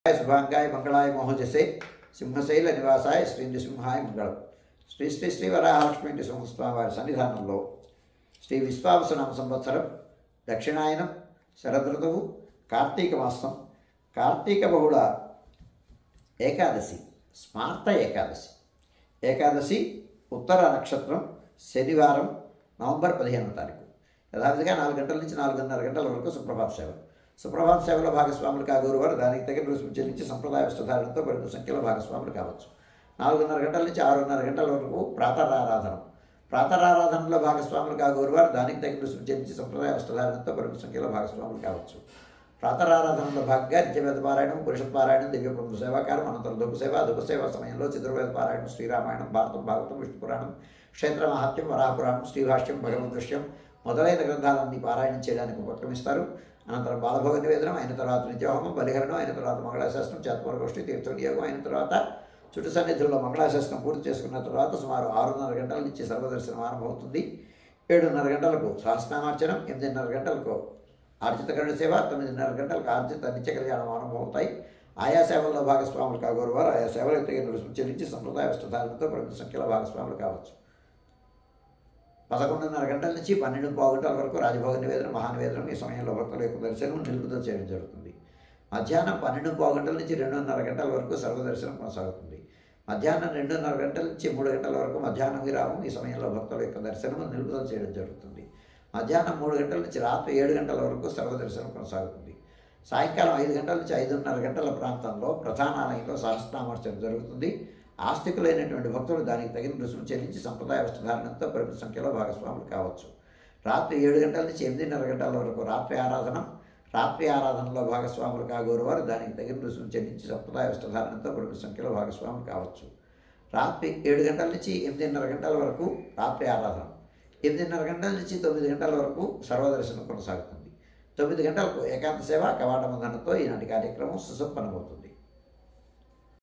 शुभांगाय मंगलाय मोहजसे సింహశైల నివాసాయ శ్రీ నృసింహాయ మంగళం. శ్రీ శ్రీ శ్రీ వరాహలక్ష్మీ నృసింహస్వామి వారి సన్నిధానంలో శ్రీ విశ్వావసనామ సంవత్సరం దక్షిణాయనం శరదృతువు కార్తీక మాసం కార్తీక బహుళ ఏకాదశి స్మార్త ఏకాదశి ఏకాదశి ఉత్తర నక్షత్రం శనివారం నవంబర్ 15వ తారీఖు యథావిధిగా 4 గంటల నుంచి 4:30 గంటల వరకు సుప్రభాత సేవ. సుప్రభాత సేవలో భాగస్వాములు కాగోరు వారు దానికి తగిన రుసుము చెల్లించి సంప్రదాయ వస్త్రధారణతో పరిమిత సంఖ్యలో భాగస్వాములు కావచ్చు. 4:30 గంటల నుంచి 6:30 గంటల వరకు ప్రాతరారాధనలో భాగస్వాములు కాగోరు వారు దానికి తగిన రుసుము చెల్లించి సంప్రదాయ వస్త్రధారణతో పరిమిత సంఖ్యలో భాగస్వాములు కావచ్చు. ప్రాతరారాధనలో భాగంగా నిత్యవేద పారాయణం, పురుషత్ పారాయణం, దివ్యప్రభు సేవాకారం, అనంతరం ధూపసేవ సమయంలో చతుర్వేద పారాయణం, శ్రీరామాయణం, భారతం, భాగవతం, విష్ణు పురాణం, క్షేత్ర మహాత్మ్యం, వరాహపురాణం, శ్రీభాష్యం, భగవద్ దృశ్యం మొదలైన గ్రంథాలన్నీ పారాయణం చేయడానికి ఉపక్రమిస్తారు. అనంతరం బాలభోగ నివేదనం అయిన తర్వాత నిత్యహోమం, బలిహరణం అయిన తర్వాత మంగళాశాస్త్రం, చేతమరగోష్ఠి, తీర్థవినియోగం అయిన తర్వాత చుట్టు సన్నిధుల్లో మంగళాశాస్త్రం పూర్తి చేసుకున్న తర్వాత సుమారు 6:30 గంటల నుంచి సర్వదర్శనం ఆరంభమవుతుంది. 7:30 గంటలకు సహస్రనామార్చనం, 8:30 గంటలకు ఆర్జిత గరుడ సేవ, 9:30 గంటలకు ఆర్జిత నిత్య కళ్యాణం ఆరంభమవుతాయి. ఆయా సేవల్లో భాగస్వాములు కాగోరు వారు ఆయా సేవలకు తగిన రుసుము చెల్లించి సంప్రదాయ వస్త్రధారణతో పరిమిత సంఖ్యలో భాగస్వాములు కావచ్చు. 11:30 గంటల నుంచి 12:15 గంటల వరకు రాజభోగ నివేదన, మహానివేదనం ఈ సమయంలో భక్తుల యొక్క దర్శనం నిలుపుదల చేయడం జరుగుతుంది. మధ్యాహ్నం 12:15 గంటల నుంచి 2:30 గంటల వరకు సర్వదర్శనం కొనసాగుతుంది. మధ్యాహ్నం 2:30 గంటల నుంచి 3 గంటల వరకు మధ్యాహ్నం విరామం ఈ సమయంలో భక్తుల యొక్క దర్శనం నిలుపుదల చేయడం జరుగుతుంది. మధ్యాహ్నం 3 గంటల నుంచి రాత్రి 7 గంటల వరకు సర్వదర్శనం కొనసాగుతుంది. సాయంకాలం 5 గంటల నుంచి 5:30 గంటల ప్రాంతంలో ప్రధానాలయంలో సహస్రనామార్చన జరుగుతుంది. ఆస్తికులైనటువంటి భక్తులు దానికి తగిన రుసుము చెల్లించి సంప్రదాయ వస్త్రధారణంతో పరిమిత సంఖ్యలో భాగస్వాములు కావచ్చు. రాత్రి 7 గంటల నుంచి 8:30 గంటల వరకు రాత్రి ఆరాధనలో భాగస్వాములు కాగోరు వారు దానికి తగిన రుసుము చెల్లించి సంప్రదాయ వస్త్రధారణంతో పరిమిత సంఖ్యలో భాగస్వాములు కావచ్చు. రాత్రి 7 గంటల నుంచి 8:30 గంటల వరకు రాత్రి ఆరాధన, 8:30 గంటల నుంచి 9 గంటల వరకు సర్వదర్శనం కొనసాగుతుంది. 9 గంటలకు ఏకాంత సేవ కవాట బంధనతో ఈనాటి కార్యక్రమం సుసంపన్నమవుతుంది.